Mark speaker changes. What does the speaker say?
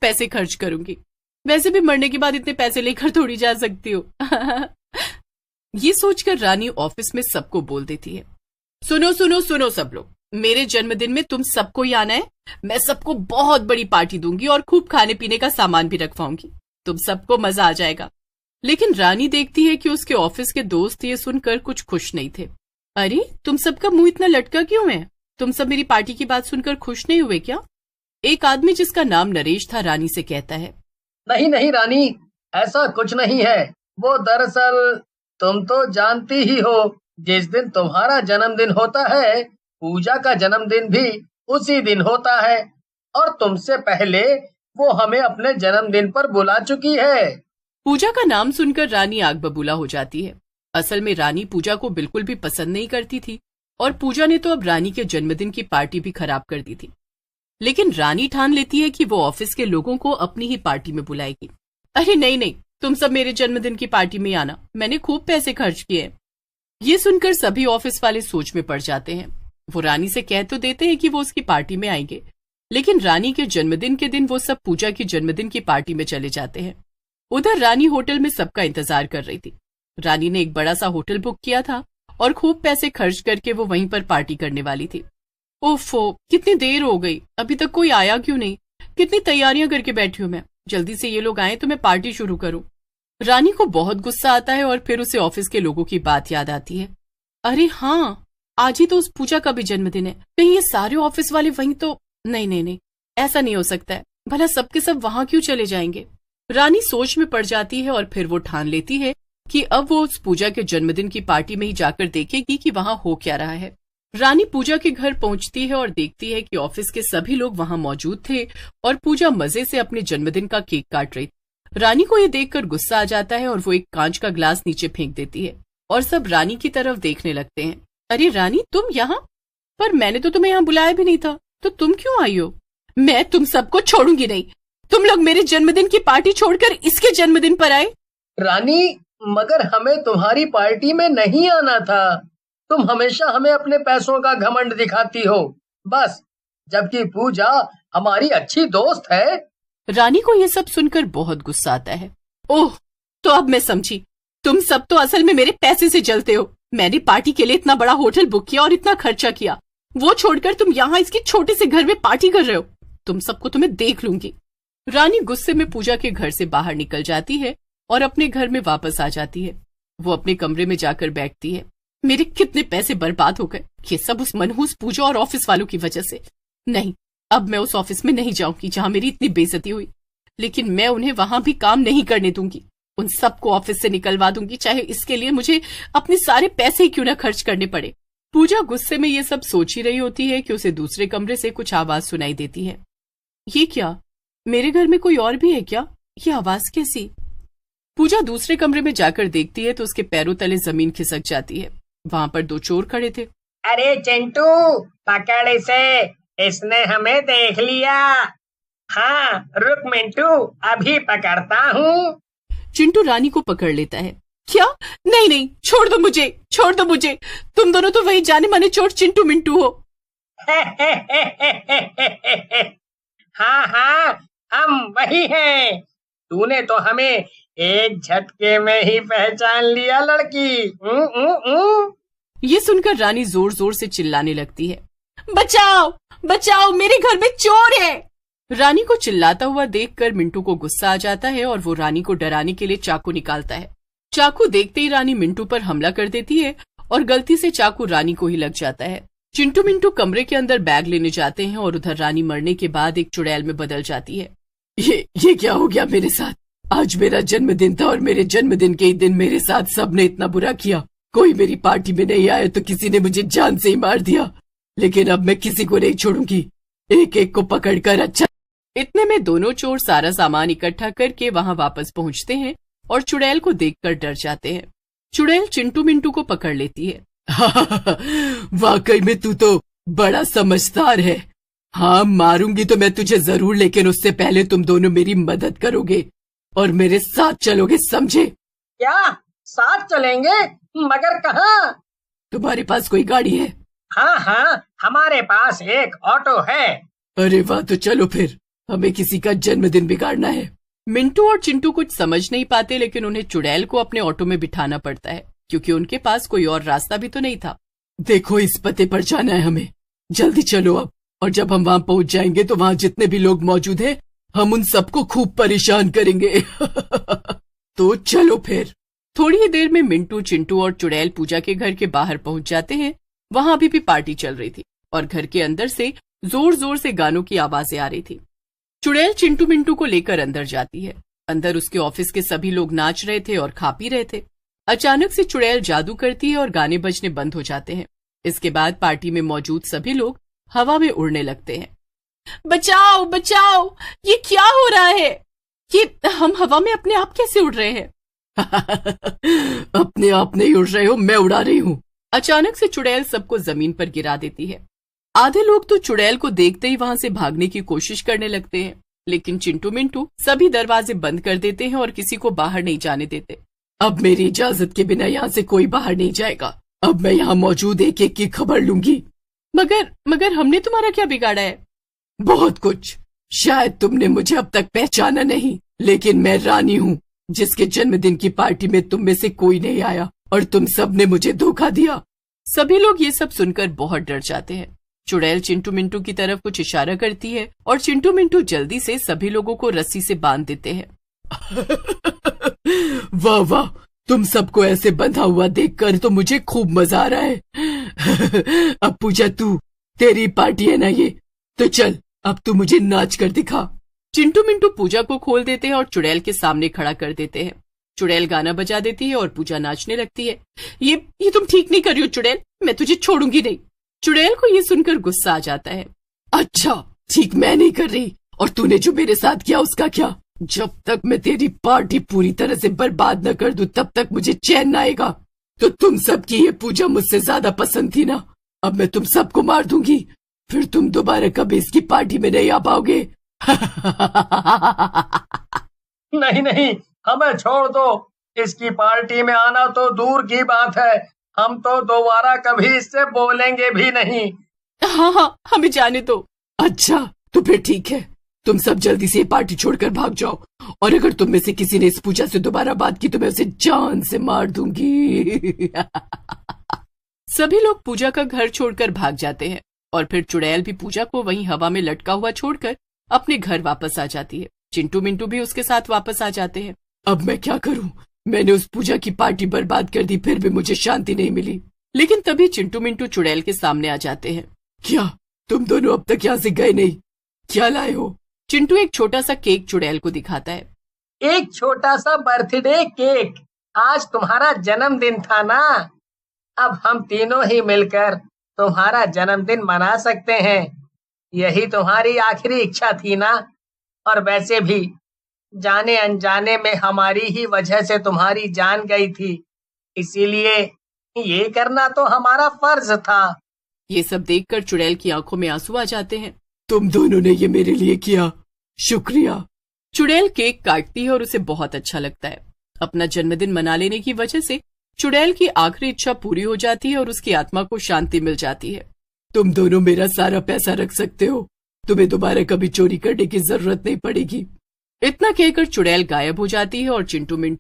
Speaker 1: पैसे खर्च करूंगी। वैसे भी मरने के बाद इतने पैसे लेकर थोड़ी जा सकती हो। ये सोचकर रानी ऑफिस में सबको बोल देती है, सुनो सुनो सुनो सब लोग, मेरे जन्मदिन में तुम सबको ही आना है। मैं सबको बहुत बड़ी पार्टी दूंगी और खूब खाने पीने का सामान भी रखवाऊंगी। तुम सबको मजा आ जाएगा। लेकिन रानी देखती है कि उसके ऑफिस के दोस्त ये सुनकर कुछ खुश नहीं थे। अरे तुम सबका मुंह इतना लटका क्यों है? तुम सब मेरी पार्टी की बात सुनकर खुश नहीं हुए क्या? एक आदमी जिसका नाम नरेश था रानी से कहता है,
Speaker 2: नहीं नहीं रानी, ऐसा कुछ नहीं है। वो दरअसल तुम तो जानती ही हो, जिस दिन तुम्हारा जन्मदिन होता है पूजा का जन्मदिन भी उसी दिन होता है, और तुमसे पहले वो हमें अपने जन्मदिन पर बुला चुकी है।
Speaker 1: पूजा का नाम सुनकर रानी आग बबूला हो जाती है। असल में रानी पूजा को बिल्कुल भी पसंद नहीं करती थी और पूजा ने तो अब रानी के जन्मदिन की पार्टी भी खराब कर दी थी। लेकिन रानी ठान लेती है कि वो ऑफिस के लोगों को अपनी ही पार्टी में बुलाएगी। अरे नहीं नहीं, तुम सब मेरे जन्मदिन की पार्टी में आना, मैंने खूब पैसे खर्च किए। ये सुनकर सभी ऑफिस वाले सोच में पड़ जाते हैं। वो रानी से कह तो देते हैं कि वो उसकी पार्टी में आएंगे, लेकिन रानी के जन्मदिन के दिन वो सब पूजा की जन्मदिन की पार्टी में चले जाते हैं। उधर रानी होटल में सबका इंतजार कर रही थी। रानी ने एक बड़ा सा होटल बुक किया था और खूब पैसे खर्च करके वो वहीं पर पार्टी करने वाली थी। ओफो, कितनी देर हो गई, अभी तक कोई आया क्यों नहीं? कितनी तैयारियां करके बैठी हूं मैं, जल्दी से ये लोग आए तो मैं पार्टी शुरू करूं। रानी को बहुत गुस्सा आता है और फिर उसे ऑफिस के लोगों की बात याद आती है। अरे हाँ, आज ही तो उस पूजा का भी जन्मदिन है। कहीं ये सारे ऑफिस वाले वहीं तो नहीं नहीं नहीं, ऐसा नहीं हो सकता है। भला सबके सब वहां क्यों चले जाएंगे? रानी सोच में पड़ जाती है और फिर वो ठान लेती है कि अब वो उस पूजा के जन्मदिन की पार्टी में ही जाकर देखेगी कि वहां हो क्या रहा है। रानी पूजा के घर पहुंचती है और देखती है कि ऑफिस के सभी लोग वहां मौजूद थे और पूजा मजे से अपने जन्मदिन का केक काट रही। रानी को ये देखकर गुस्सा आ जाता है और वो एक कांच का ग्लास नीचे फेंक देती है और सब रानी की तरफ देखने लगते हैं। अरे रानी, तुम यहाँ? पर मैंने तो तुम्हें यहाँ बुलाया भी नहीं था, तो तुम क्यों आई हो? मैं तुम सबको छोड़ूंगी नहीं। तुम लोग मेरे जन्मदिन की पार्टी छोड़कर इसके जन्मदिन पर आए।
Speaker 2: रानी, मगर हमें तुम्हारी पार्टी में नहीं आना था। तुम हमेशा हमें अपने पैसों का घमंड दिखाती हो, बस, जबकि पूजा हमारी अच्छी दोस्त है।
Speaker 1: रानी को ये सब सुनकर बहुत गुस्सा आता है। ओह, तो अब मैं समझी, तुम सब तो असल में मेरे पैसे से जलते हो। मैंने पार्टी के लिए इतना बड़ा होटल बुक किया और इतना खर्चा किया, वो छोड़कर तुम यहाँ इसके छोटे से घर में पार्टी कर रहे हो। तुम सबको तो मैं देख लूंगी। रानी गुस्से में पूजा के घर से बाहर निकल जाती है और अपने घर में वापस आ जाती है। वो अपने कमरे में जाकर बैठती है। मेरे कितने पैसे बर्बाद हो गए, ये सब उस मनहूस पूजा और ऑफिस वालों की वजह से। नहीं, अब मैं उस ऑफिस में नहीं जाऊंगी जहां मेरी इतनी बेइज्जती हुई। लेकिन मैं उन्हें वहां भी काम नहीं करने दूंगी। उन सबको ऑफिस से निकलवा दूंगी, चाहे इसके लिए मुझे अपने सारे पैसे ही क्यों न खर्च करने पड़े। पूजा गुस्से में ये सब सोच ही रही होती है कि उसे दूसरे कमरे से कुछ आवाज सुनाई देती है। ये क्या, मेरे घर में कोई और भी है क्या? ये आवाज कैसी? पूजा दूसरे कमरे में जाकर देखती है तो उसके पैरों तले जमीन खिसक जाती है। वहां पर दो चोर खड़े थे।
Speaker 3: अरे चिंटू, पकड़ इसे, इसने हमें देख लिया। हाँ, रुक मिंटू, अभी पकड़ता हूँ।
Speaker 1: चिंटू रानी को पकड़ लेता है। क्या? नहीं नहीं, छोड़ दो मुझे, छोड़ दो मुझे। तुम दोनों तो वही जाने माने चोर चिंटू मिंटू हो।
Speaker 3: हाँ हाँ, हम वही हैं। तूने तो हमें एक झटके में ही पहचान लिया लड़की।
Speaker 1: ये सुनकर रानी जोर जोर से चिल्लाने लगती है। बचाओ बचाओ, मेरे घर में चोर है। रानी को चिल्लाता हुआ देखकर मिंटू को गुस्सा आ जाता है और वो रानी को डराने के लिए चाकू निकालता है। चाकू देखते ही रानी मिंटू पर हमला कर देती है और गलती से चाकू रानी को ही लग जाता है। चिंटू मिंटू कमरे के अंदर बैग लेने जाते हैं और उधर रानी मरने के बाद एक चुड़ैल में बदल जाती है। ये क्या हो गया मेरे साथ? आज मेरा जन्मदिन था और मेरे जन्मदिन के ही दिन मेरे साथ सबने इतना बुरा किया। कोई मेरी पार्टी में नहीं आया तो किसी ने मुझे जान से ही मार दिया। लेकिन अब मैं किसी को नहीं छोड़ूंगी, एक एक को पकड़कर अच्छा। इतने में दोनों चोर सारा सामान इकट्ठा करके वहां वापस पहुंचते हैं और चुड़ैल को देखकर डर जाते हैं। चुड़ैल चिंटू मिंटू को पकड़ लेती है। वाकई में तू तो बड़ा समझदार है। हाँ, मारूंगी तो मैं तुझे जरूर, लेकिन उससे पहले तुम दोनों मेरी मदद करोगे और मेरे साथ चलोगे, समझे?
Speaker 3: क्या साथ चलेंगे? मगर कहाँ?
Speaker 1: तुम्हारे पास कोई गाड़ी है?
Speaker 3: हाँ हाँ, हमारे पास एक ऑटो है।
Speaker 1: अरे वाह, तो चलो फिर। हमें किसी का जन्मदिन बिगाड़ना है। मिंटू और चिंटू कुछ समझ नहीं पाते, लेकिन उन्हें चुड़ैल को अपने ऑटो में बिठाना पड़ता है क्योंकि उनके पास कोई और रास्ता भी तो नहीं था। देखो, इस पते पर जाना है हमें, जल्दी चलो अब। और जब हम वहां पहुंच जाएंगे तो वहां जितने भी लोग मौजूद हैं, हम उन सबको खूब परेशान करेंगे। तो चलो फिर। थोड़ी ही देर में मिंटू, चिंटू और चुड़ैल पूजा के घर के बाहर पहुंच जाते हैं। वहां अभी भी पार्टी चल रही थी और घर के अंदर से जोर जोर से गानों की आवाजें आ रही थी। चुड़ैल चिंटू मिंटू को लेकर अंदर जाती है। अंदर उसके ऑफिस के सभी लोग नाच रहे थे और खा पी रहे थे। अचानक से चुड़ैल जादू करती है और गाने बजने बंद हो जाते हैं। इसके बाद पार्टी में मौजूद सभी लोग हवा में उड़ने लगते हैं। बचाओ बचाओ, ये क्या हो रहा है? ये हम हवा में अपने आप कैसे उड़ रहे हैं? अपने आप नहीं उड़ रहे हो, मैं उड़ा रही हूँ। अचानक से चुड़ैल सबको जमीन पर गिरा देती है। आधे लोग तो चुड़ैल को देखते ही वहां से भागने की कोशिश करने लगते हैं, लेकिन चिंटू मिंटू सभी दरवाजे बंद कर देते हैं और किसी को बाहर नहीं जाने देते। अब मेरी इजाजत के बिना यहाँ से कोई बाहर नहीं जाएगा। अब मैं यहाँ मौजूद एक एक की खबर लूंगी। मगर हमने तुम्हारा क्या बिगाड़ा है? बहुत कुछ। शायद तुमने मुझे अब तक पहचाना नहीं, लेकिन मैं रानी हूँ, जिसके जन्मदिन की पार्टी में तुम में से कोई नहीं आया और तुम सब ने मुझे धोखा दिया। सभी लोग ये सब सुनकर बहुत डर जाते हैं। चुड़ैल चिंटू मिंटू की तरफ कुछ इशारा करती है और चिंटू मिंटू जल्दी से सभी लोगों को रस्सी से बांध देते हैं। वाह वाह, तुम सबको ऐसे बंधा हुआ देखकर तो मुझे खूब मजा आ रहा है। अब पूजा, तेरी पार्टी है ना ये, तो चल अब तू मुझे नाच कर दिखा। चिंटू मिंटू पूजा को खोल देते हैं और चुड़ैल के सामने खड़ा कर देते हैं। चुड़ैल गाना बजा देती है और पूजा नाचने लगती है। ये तुम ठीक नहीं कर रही हो चुड़ैल, मैं तुझे छोड़ूंगी नहीं। चुड़ैल को ये सुनकर गुस्सा आ जाता है। अच्छा ठीक, मैं नहीं कर रही, और तूने जो मेरे साथ किया उसका क्या? जब तक मैं तेरी पार्टी पूरी तरह से बर्बाद न कर दूं तब तक मुझे चैन न आएगा। तो तुम सबकी ये पूजा मुझसे ज्यादा पसंद थी ना? अब मैं तुम सबको मार दूंगी, फिर तुम दोबारा कभी इसकी पार्टी में नहीं आ पाओगे।
Speaker 2: नहीं नहीं, हमें छोड़ दो। इसकी पार्टी में आना तो दूर की बात है, हम तो दोबारा कभी इससे बोलेंगे भी नहीं।
Speaker 1: हाँ, हमें जाने दो। अच्छा तो फिर ठीक है, तुम सब जल्दी से ये पार्टी छोड़कर भाग जाओ, और अगर तुम में से किसी ने इस पूजा से दोबारा बात की तो मैं उसे जान से मार दूंगी। सभी लोग पूजा का घर छोड़कर भाग जाते हैं और फिर चुड़ैल भी पूजा को वहीं हवा में लटका हुआ छोड़कर अपने घर वापस आ जाती है। चिंटू मिंटू भी उसके साथ वापस आ जाते हैं। अब मैं क्या करूं? मैंने उस पूजा की पार्टी बर्बाद कर दी, फिर भी मुझे शांति नहीं मिली। लेकिन तभी चिंटू मिंटू चुड़ैल के सामने आ जाते हैं। क्या तुम दोनों अब तक यहाँ से गए नहीं? क्या लाए हो? चिंटू एक छोटा सा केक चुड़ैल को दिखाता है।
Speaker 2: एक छोटा सा बर्थडे केक। आज तुम्हारा जन्मदिन था ना, अब हम तीनों ही मिलकर तुम्हारा जन्मदिन मना सकते हैं। यही तुम्हारी आखिरी इच्छा थी ना? और वैसे भी जाने अनजाने में हमारी ही वजह से तुम्हारी जान गई थी, इसीलिए ये करना तो हमारा फर्ज था।
Speaker 1: ये सब देखकर चुड़ैल की आंखों में आंसू आ जाते हैं। तुम दोनों ने ये मेरे लिए किया, शुक्रिया। चुड़ैल केक काटती है और उसे बहुत अच्छा लगता है। अपना जन्मदिन मना लेने की वजह से चुड़ैल की आखिरी इच्छा पूरी हो जाती है और उसकी आत्मा को शांति मिल जाती है। तुम दोनों मेरा सारा पैसा रख सकते हो, तुम्हें दोबारा कभी चोरी करने की जरूरत नहीं पड़ेगी। इतना कहकर चुड़ैल गायब हो जाती है और चिंटू मिंटू